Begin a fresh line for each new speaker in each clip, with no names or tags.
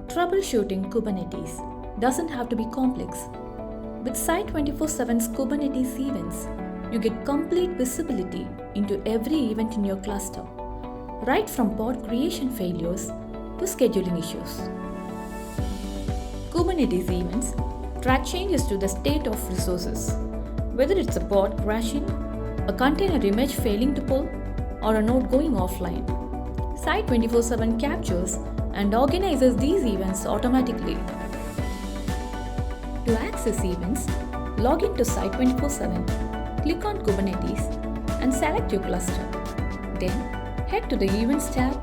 Troubleshooting Kubernetes doesn't have to be complex. With Site24x's Kubernetes Events, you get complete visibility into every event in your cluster, right from pod creation failures to scheduling issues. Kubernetes Events track changes to the state of resources, whether it's a pod crashing, a container image failing to pull, or a node going offline. Site24x7 captures and organizes these events automatically. To access events, log into Site24x7, click on Kubernetes and select your cluster. Then head to the Events tab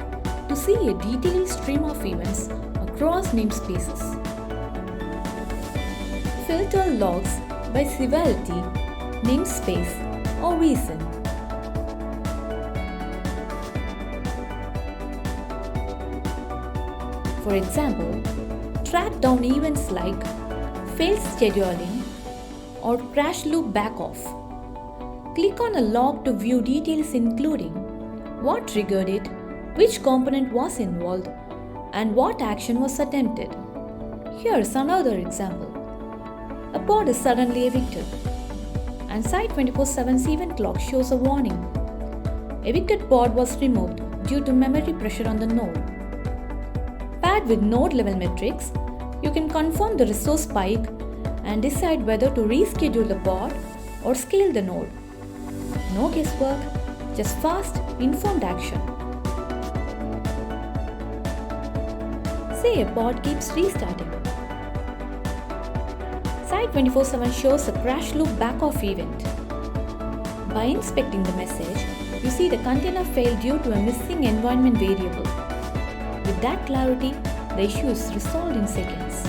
to see a detailed stream of events across namespaces. Filter logs by severity, namespace, or reason. For example, track down events like failed scheduling or CrashLoopBackOff. Click on a log to view details including what triggered it, which component was involved, and what action was attempted. Here's another example. A pod is suddenly evicted, and Site24x's event log shows a warning. Evicted pod was removed due to memory pressure on the node. Paired with node level metrics, you can confirm the resource spike and decide whether to reschedule the pod or scale the node. No guesswork, just fast, informed action. Say a pod keeps restarting. Site24x7 shows a CrashLoopBackOff event. By inspecting the message, you see the container failed due to a missing environment variable. With that clarity, the issue is resolved in seconds.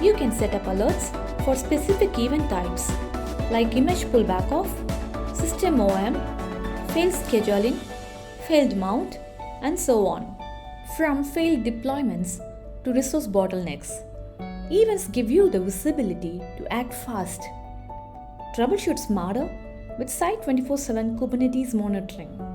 You can set up alerts for specific event types like ImagePullBackOff, System OM, failed scheduling, failed mount, and so on. From failed deployments to resource bottlenecks, events give you the visibility to act fast. Troubleshoot smarter with Site24x7 Kubernetes Monitoring.